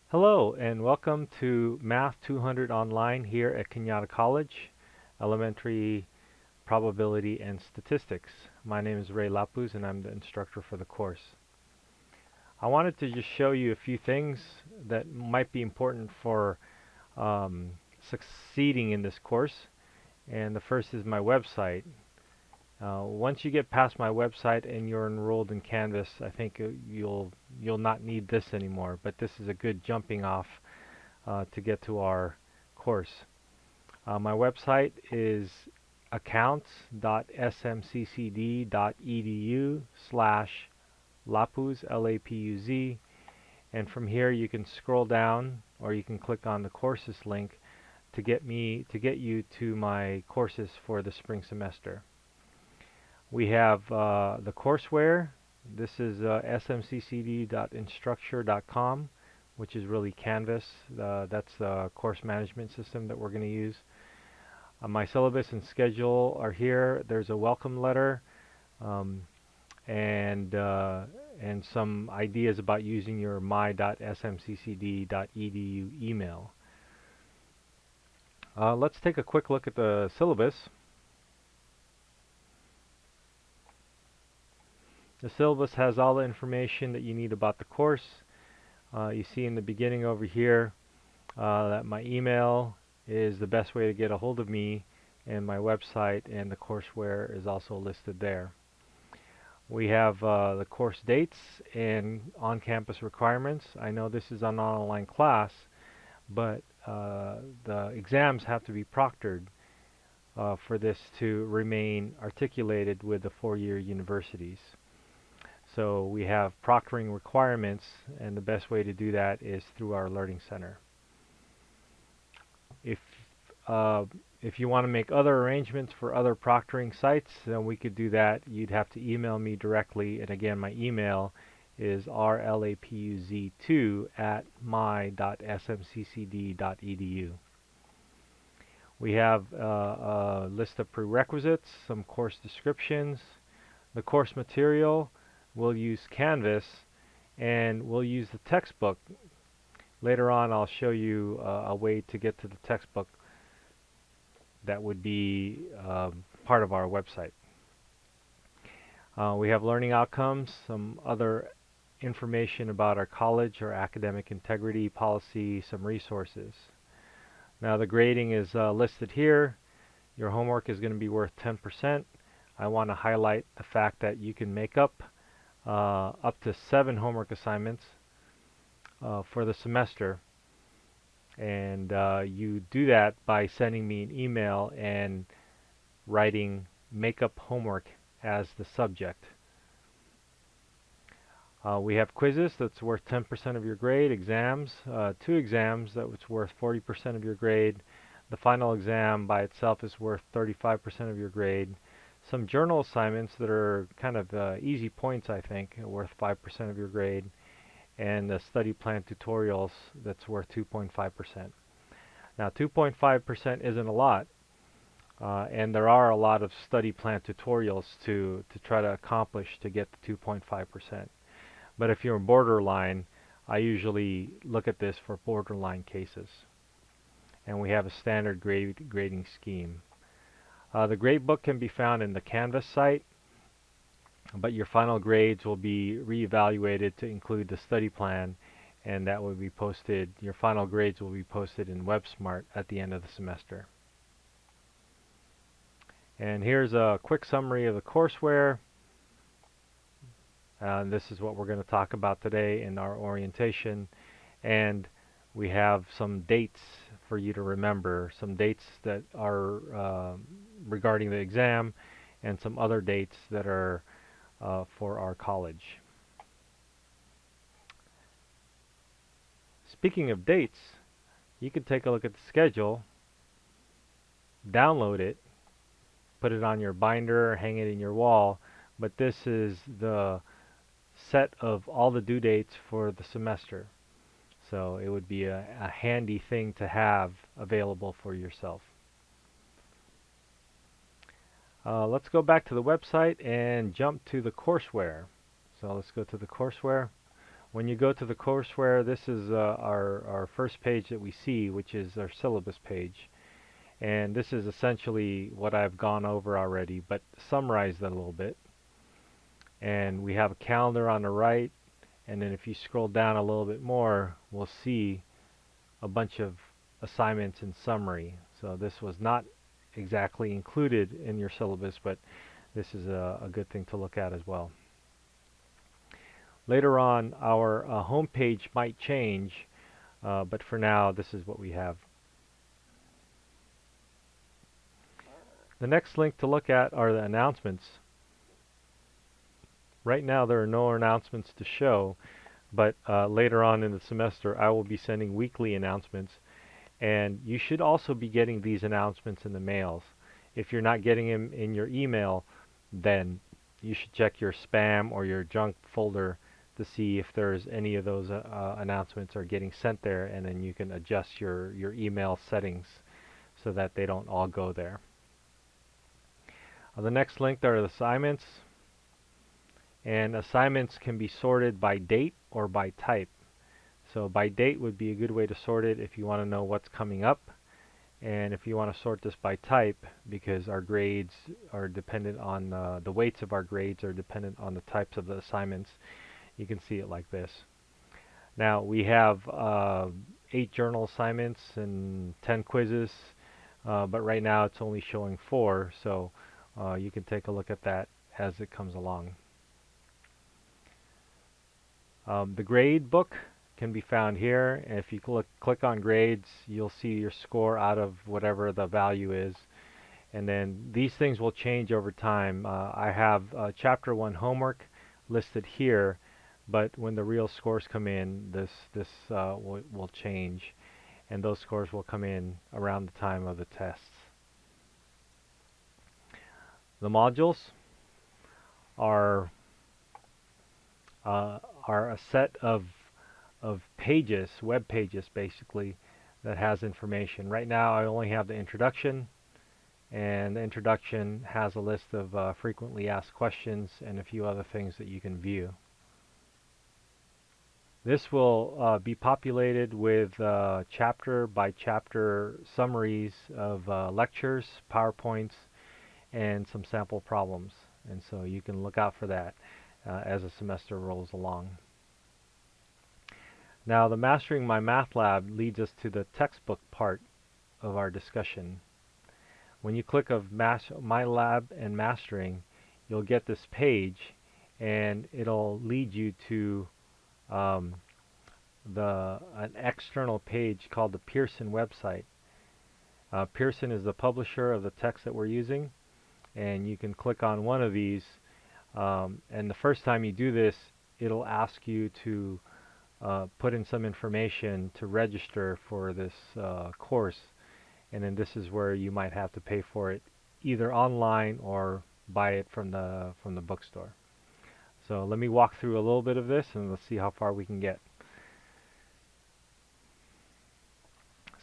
Hello and welcome to Math 200 Online here at Cañada College, Elementary Probability and Statistics. My name is Ray Lapuz and I'm the instructor for the course. I wanted to just show you a few things that might be important for succeeding in this course. And the first is my website. Once you get past my website and you're enrolled in Canvas, I think you'll not need this anymore, but this is a good jumping off to get to our course. My website is accounts.smccd.edu/lapuz, L-A-P-U-Z, and from here you can scroll down or you can click on the courses link to get you to my courses for the spring semester. We have the Courseware. This is smccd.instructure.com, which is really Canvas. That's the course management system that we're going to use. My syllabus and schedule are here. There's a welcome letter and some ideas about using your my.smccd.edu email. Let's take a quick look at the syllabus. The syllabus has all the information that you need about the course. You see in the beginning over here that my email is the best way to get a hold of me, and my website and the courseware is also listed there. We have the course dates and on-campus requirements. I know this is an online class, but the exams have to be proctored for this to remain articulated with the four-year universities. So we have proctoring requirements, and the best way to do that is through our Learning Center. If you want to make other arrangements for other proctoring sites, then we could do that. You'd have to email me directly, and again, my email is rlapuz@my.smccd.edu. We have a list of prerequisites, some course descriptions, the course material. We'll use Canvas, and we'll use the textbook. Later on, I'll show you a way to get to the textbook that would be part of our website. We have learning outcomes, some other information about our college, our academic integrity policy, some resources. Now the grading is listed here. Your homework is going to be worth 10%. I want to highlight the fact that you can make up to 7 homework assignments for the semester, and you do that by sending me an email and writing make up homework as the subject. We have quizzes that's worth 10% of your grade, exams, 2 exams that's worth 40% of your grade. The final exam by itself is worth 35% of your grade. Some journal assignments that are kind of easy points, I think, are worth 5% of your grade, and the study plan tutorials that's worth 2.5%. Now 2.5% isn't a lot, and there are a lot of study plan tutorials to try to accomplish to get the 2.5%. But if you're borderline, I usually look at this for borderline cases. And we have a standard grading scheme. The gradebook can be found in the Canvas site, but your final grades will be reevaluated to include the study plan, and that will be posted, your final grades will be posted in WebSmart at the end of the semester. And here's a quick summary of the courseware. This is what we're going to talk about today in our orientation, and we have some dates for you to remember, some dates that are regarding the exam, and some other dates that are for our college. Speaking of dates, you can take a look at the schedule, download it, put it on your binder, hang it in your wall, but this is the set of all the due dates for the semester. So it would be a handy thing to have available for yourself. Let's go back to the website and jump to the courseware. So let's go to the courseware. When you go to the courseware, this is our first page that we see, which is our syllabus page. And this is essentially what I've gone over already, but summarized it a little bit. And we have a calendar on the right, and then if you scroll down a little bit more, we'll see a bunch of assignments in summary. So this was not exactly included in your syllabus, but this is a good thing to look at as well. Later on, our home page might change, but for now, this is what we have. The next link to look at are the announcements. Right now, there are no announcements to show, but later on in the semester, I will be sending weekly announcements, and you should also be getting these announcements in the mails. If you're not getting them in your email, then you should check your spam or your junk folder to see if there's any of those announcements are getting sent there, and then you can adjust your email settings so that they don't all go there. The next link are the assignments, and assignments can be sorted by date or by type. So by date would be a good way to sort it if you want to know what's coming up, and if you want to sort this by type, because our grades are dependent on the weights of our grades are dependent on the types of the assignments. You can see it like this. Now we have 8 journal assignments and 10 quizzes, but right now it's only showing 4, so you can take a look at that as it comes along. The grade book can be found here, and if you click on grades, you'll see your score out of whatever the value is. And then these things will change over time. I have Chapter 1 homework listed here, but when the real scores come in, this will change, and those scores will come in around the time of the tests. The modules are a set of pages, web pages basically, that has information. Right now I only have the introduction, and the introduction has a list of frequently asked questions and a few other things that you can view. This will be populated with chapter by chapter summaries of lectures, PowerPoints, and some sample problems, and so you can look out for that as the semester rolls along. Now, the Mastering My Math Lab leads us to the textbook part of our discussion. When you click of My Lab and Mastering, you'll get this page, and it'll lead you to an external page called the Pearson website. Pearson is the publisher of the text that we're using, and you can click on one of these, and the first time you do this, it'll ask you to put in some information to register for this course, and then this is where you might have to pay for it either online or buy it from the bookstore. So let me walk through a little bit of this, and let's see how far we can get.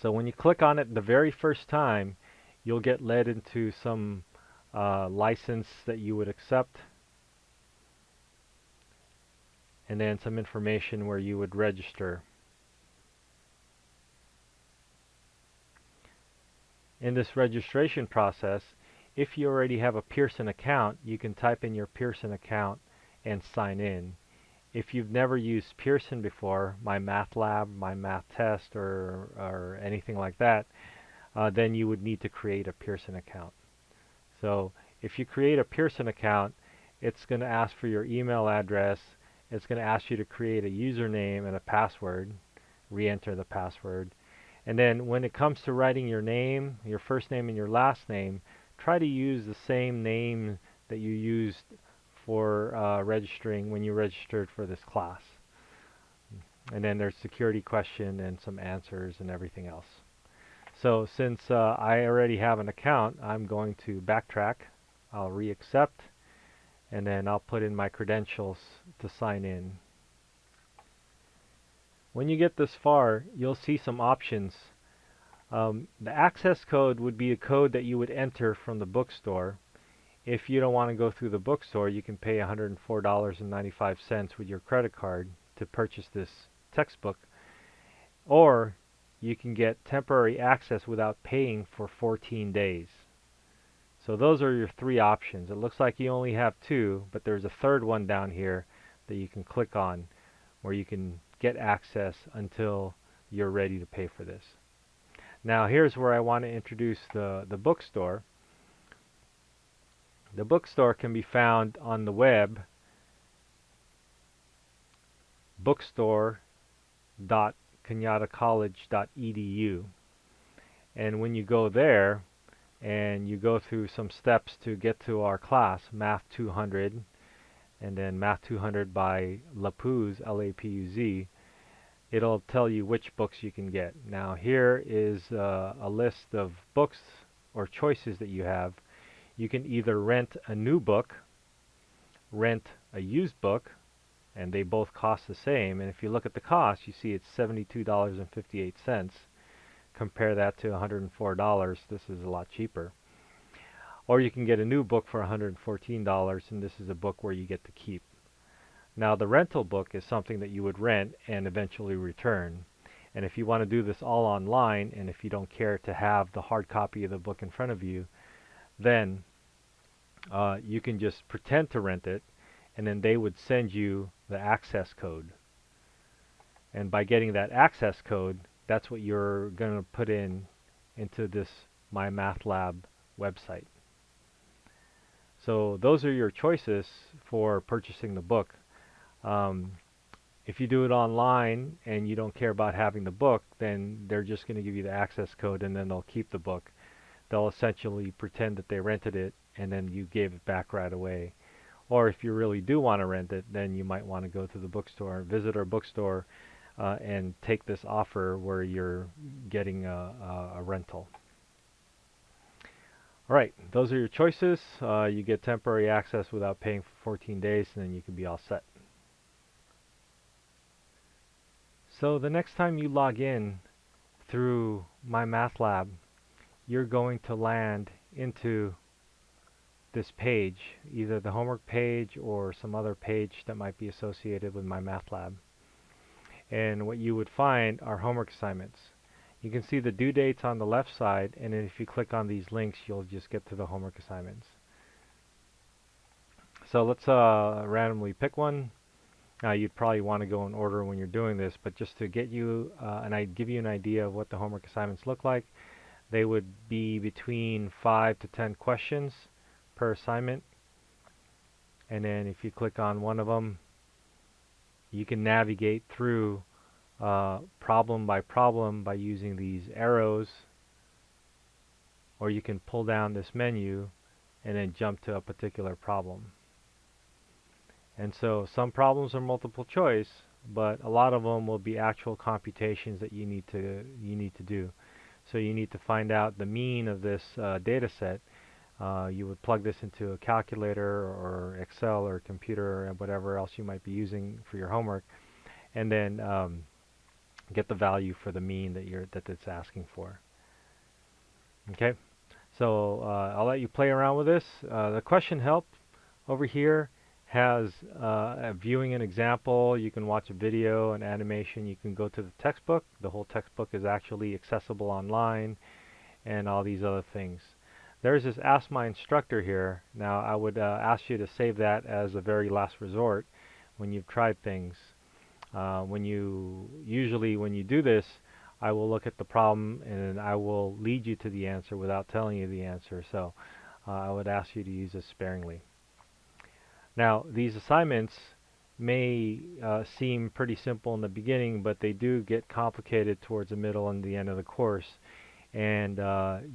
So when you click on it the very first time, you'll get led into some license that you would accept, and then some information where you would register. In this registration process, if you already have a Pearson account, you can type in your Pearson account and sign in. If you've never used Pearson before, My Math Lab, My Math Test, or anything like that, then you would need to create a Pearson account. So if you create a Pearson account, it's going to ask for your email address. It's going to ask you to create a username and a password, re-enter the password. And then when it comes to writing your name, your first name and your last name, try to use the same name that you used for registering when you registered for this class. And then there's security question and some answers and everything else. So since I already have an account, I'm going to backtrack. I'll re-accept, and then I'll put in my credentials to sign in. When you get this far, you'll see some options. The access code would be a code that you would enter from the bookstore. If you don't want to go through the bookstore, you can pay $104.95 with your credit card to purchase this textbook, or you can get temporary access without paying for 14 days. So those are your three options. It looks like you only have two, but there's a third one down here that you can click on where you can get access until you're ready to pay for this. Now here's where I want to introduce the bookstore. The bookstore can be found on the web, bookstore.cañadacollege.edu. And when you go there and you go through some steps to get to our class, Math 200, and then Math 200 by Lapuz, L-A-P-U-Z, it'll tell you which books you can get. Now here is a list of books or choices that you have. You can either rent a new book, rent a used book, and they both cost the same. And if you look at the cost, you see it's $72.58. Compare that to $104. This is a lot cheaper. Or you can get a new book for $114, and this is a book where you get to keep. Now the rental book is something that you would rent and eventually return. And if you want to do this all online, and if you don't care to have the hard copy of the book in front of you, then you can just pretend to rent it, and then they would send you the access code. And by getting that access code, that's what you're going to put into this My Math Lab website. So those are your choices for purchasing the book. If you do it online and you don't care about having the book, then they're just going to give you the access code, and then they'll keep the book. They'll essentially pretend that they rented it, and then you gave it back right away. Or if you really do want to rent it, then you might want to go to the bookstore, visit our bookstore, and take this offer where you're getting a rental. Alright, those are your choices. You get temporary access without paying for 14 days, and then you can be all set. So the next time you log in through My Math Lab, you're going to land into this page, either the homework page or some other page that might be associated with My Math Lab. And what you would find are homework assignments. You can see the due dates on the left side, and then if you click on these links, you'll just get to the homework assignments. So let's randomly pick one. You'd probably want to go in order when you're doing this, but just to get you and I give you an idea of what the homework assignments look like, they would be between 5 to 10 questions per assignment. And then if you click on one of them, you can navigate through problem by problem by using these arrows, or you can pull down this menu and then jump to a particular problem. And so some problems are multiple choice, but a lot of them will be actual computations that you need to do. So you need to find out the mean of this data set. You would plug this into a calculator or Excel or computer or whatever else you might be using for your homework, and then get the value for the mean that it's asking for. Okay, so I'll let you play around with this. The question help over here has viewing an example. You can watch a video, an animation. You can go to the textbook. The whole textbook is actually accessible online, and all these other things. There's this Ask My Instructor here. Now I would ask you to save that as a very last resort when you've tried things. When you do this, I will look at the problem and I will lead you to the answer without telling you the answer. So I would ask you to use this sparingly. Now these assignments may seem pretty simple in the beginning, but they do get complicated towards the middle and the end of the course. And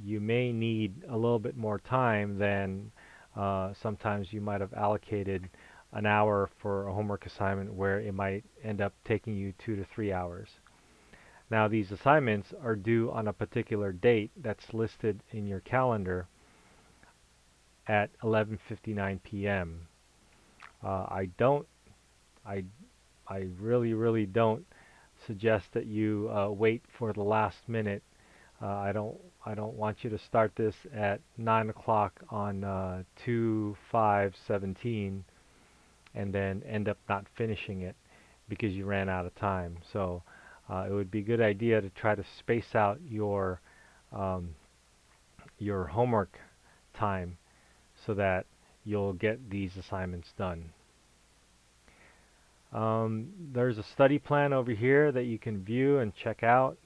you may need a little bit more time than sometimes you might have allocated an hour for a homework assignment, where it might end up taking you 2 to 3 hours. Now these assignments are due on a particular date that's listed in your calendar at 11:59 p.m. I really don't suggest that you wait for the last minute. I don't want you to start this at 9 o'clock on 2/5/17 and then end up not finishing it. because you ran out of time. So it would be a good idea to try to space out um, your homework time so that you'll get these assignments done. There's a study plan over here that you can view and check out.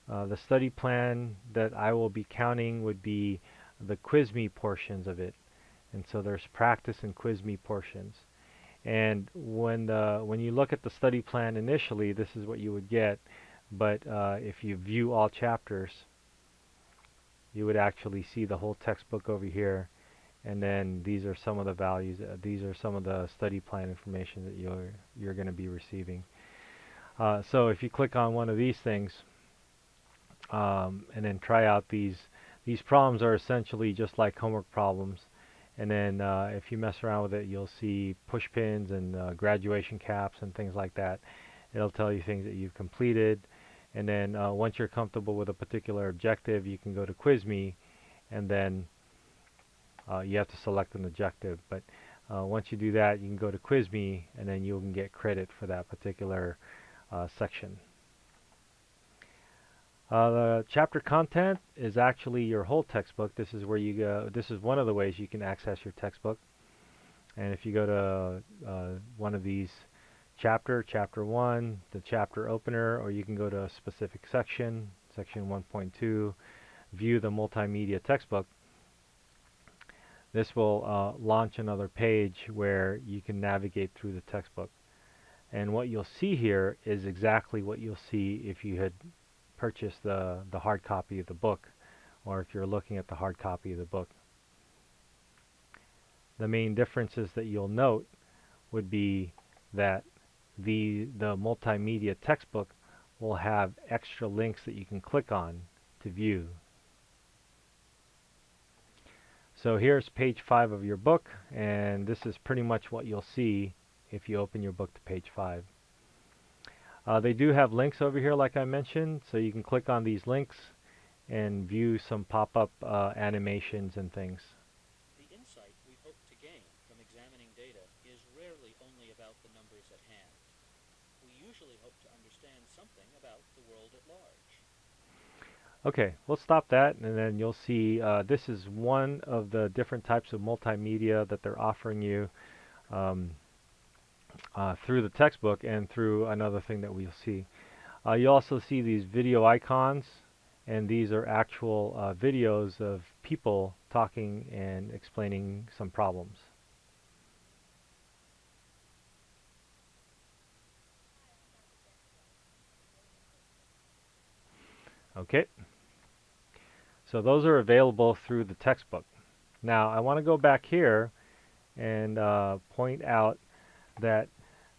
The study plan that I will be counting would be the quiz me portions of it. And so there's practice and quiz me portions. And when you look at the study plan initially, this is what you would get. But if you view all chapters, you would actually see the whole textbook over here. And then these are some of the values. These are some of the study plan information that you're going to be receiving. So if you click on one of these things and then try out these problems are essentially just like homework problems. And then if you mess around with it, you'll see push pins and graduation caps and things like that. It'll tell you things that you've completed. And then once you're comfortable with a particular objective, you can go to Quiz Me, and then you have to select an objective. But once you do that, you can go to Quiz Me, and then you can get credit for that particular section. The chapter content is actually your whole textbook. This is where you go. This is one of the ways you can access your textbook. And if you go to one of these chapter 1, the chapter opener, or you can go to a specific section, section 1.2, view the multimedia textbook. This will launch another page where you can navigate through the textbook. And what you'll see here is exactly what you'll see if you had purchased the hard copy of the book, or if you're looking at the hard copy of the book. The main differences that you'll note would be that the multimedia textbook will have extra links that you can click on to view. So here's page 5 of your book, and this is pretty much what you'll see if you open your book to page 5. They do have links over here, like I mentioned, so you can click on these links and view some pop-up animations and things. The insight we hope to gain from examining data is rarely only about the numbers at hand. We usually hope to understand something about the world at large. Okay, we'll stop that, and then you'll see this is one of the different types of multimedia that they're offering you through the textbook and through another thing that we'll see. You also see these video icons, and these are actual videos of people talking and explaining some problems. Okay, so those are available through the textbook. Now I want to go back here and point out that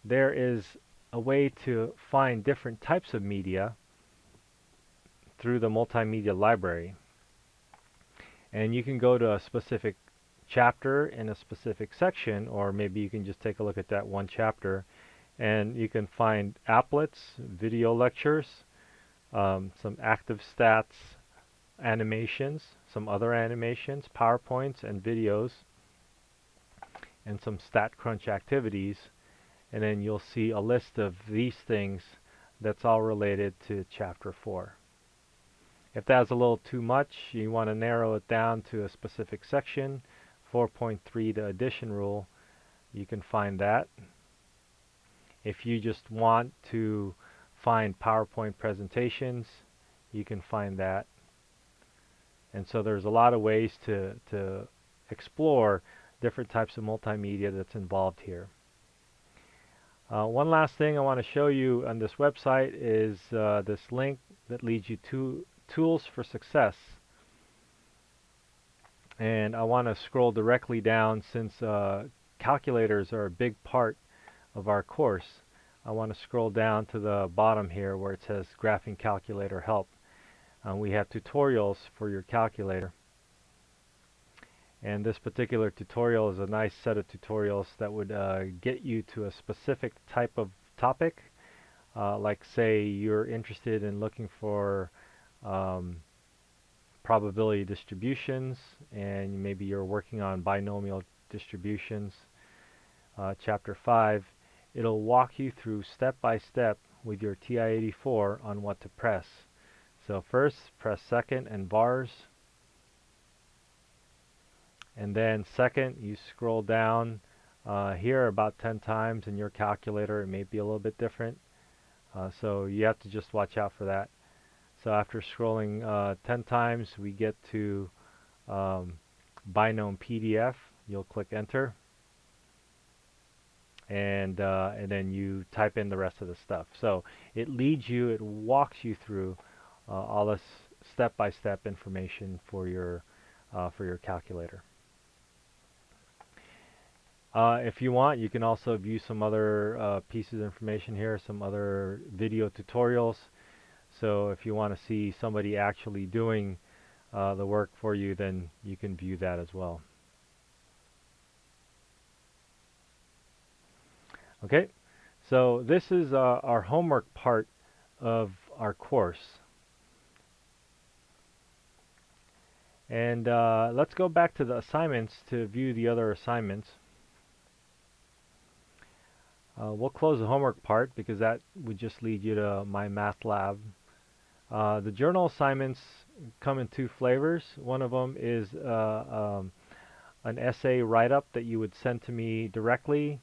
there is a way to find different types of media through the multimedia library. And you can go to a specific chapter in a specific section, or maybe you can just take a look at that one chapter, and you can find applets, video lectures, some active stats animations, some other animations, PowerPoints and videos, and some StatCrunch activities. And then you'll see a list of these things that's all related to Chapter 4. If that's a little too much, you want to narrow it down to a specific section, 4.3, the addition rule, you can find that. If you just want to find PowerPoint presentations, you can find that. And so there's a lot of ways to explore different types of multimedia that's involved here. One last thing I want to show you on this website is this link that leads you to Tools for Success. And I want to scroll directly down since calculators are a big part of our course. I want to scroll down to the bottom here where it says Graphing Calculator Help. We have tutorials for your calculator. And this particular tutorial is a nice set of tutorials that would get you to a specific type of topic. Like say you're interested in looking for probability distributions, and maybe you're working on binomial distributions, chapter 5, it'll walk you through step by step with your TI-84 on what to press. So first, press second and bars, and then second, you scroll down here about 10 times. In your calculator, it may be a little bit different, so you have to just watch out for that. So after scrolling 10 times, we get to Binome PDF. You'll click enter, and then you type in the rest of the stuff. So it leads you, it walks you through all this step-by-step information for your calculator. If you want, you can also view some other pieces of information here, some other video tutorials. So if you want to see somebody actually doing the work for you, then you can view that as well. Okay, so this is our homework part of our course. And let's go back to the assignments to view the other assignments. We'll close the homework part because that would just lead you to my math lab. The journal assignments come in two flavors. One of them is an essay write-up that you would send to me directly,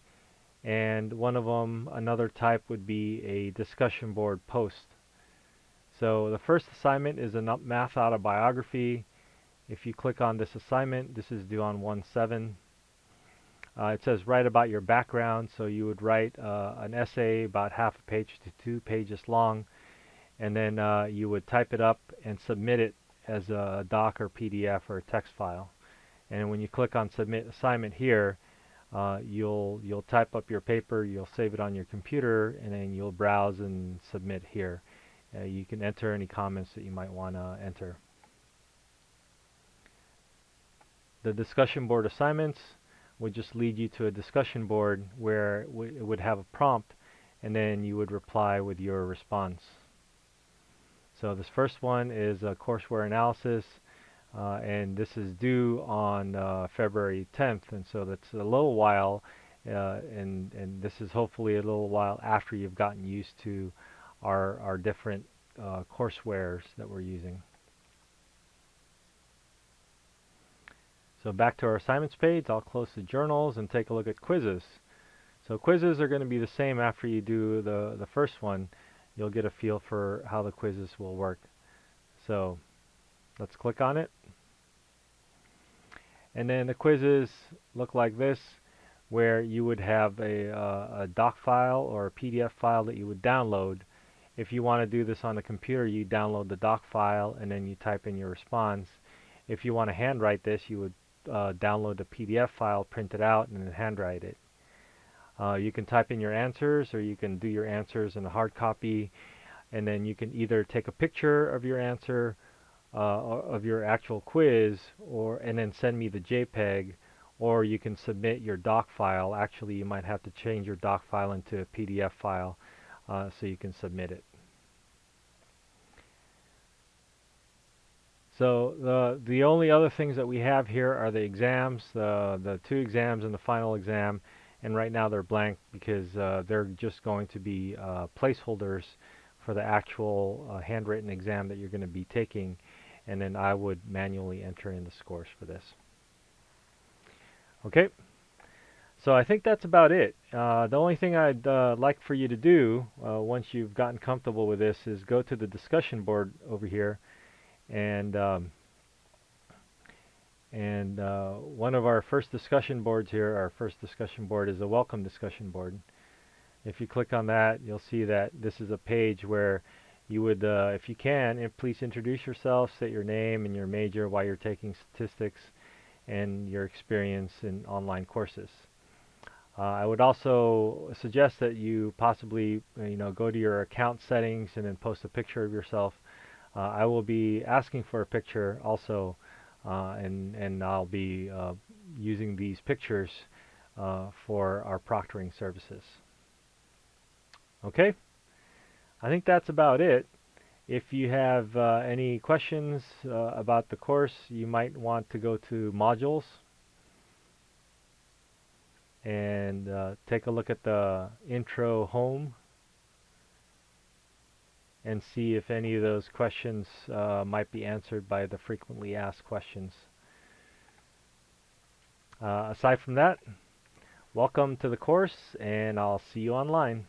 and one of them, another type, would be a discussion board post. So the first assignment is a math autobiography. If you click on this assignment, this is due on 1/7. It says write about your background, so you would write an essay about half a page to 2 pages long, and then you would type it up and submit it as a doc or PDF or a text file. And when you click on submit assignment here, you'll type up your paper, you'll save it on your computer, and then you'll browse and submit here. You can enter any comments that you might want to enter. The discussion board assignments would just lead you to a discussion board where it would have a prompt, and then you would reply with your response. So this first one is a courseware analysis, and this is due on February 10th, and so that's a little while, and this is hopefully a little while after you've gotten used to our different coursewares that we're using. So back to our assignments page, I'll close the journals and take a look at quizzes. So quizzes are going to be the same after you do the first one. You'll get a feel for how the quizzes will work. So let's click on it. And then the quizzes look like this, where you would have a doc file or a PDF file that you would download. If you want to do this on a computer, you download the doc file and then you type in your response. If you want to handwrite this, you would download the PDF file, print it out, and then handwrite it. You can type in your answers, or you can do your answers in a hard copy, and then you can either take a picture of your answer, of your actual quiz, and then send me the JPEG, or you can submit your doc file. Actually, you might have to change your doc file into a PDF file so you can submit it. So the only other things that we have here are the exams, the 2 exams and the final exam, and right now they're blank because they're just going to be placeholders for the actual handwritten exam that you're going to be taking, and then I would manually enter in the scores for this. Okay, so I think that's about it. The only thing I'd like for you to do once you've gotten comfortable with this is go to the discussion board over here, and one of our first discussion boards here, our first discussion board is a welcome discussion board. If you click on that, you'll see that this is a page where you would, if you can, please introduce yourself, state your name and your major, why you're taking statistics, and your experience in online courses. I would also suggest that you possibly, go to your account settings and then post a picture of yourself. I will be asking for a picture also, and I'll be using these pictures for our proctoring services. Okay, I think that's about it. If you have any questions about the course, you might want to go to modules, and take a look at the intro home and see if any of those questions might be answered by the frequently asked questions. Aside from that, welcome to the course, and I'll see you online.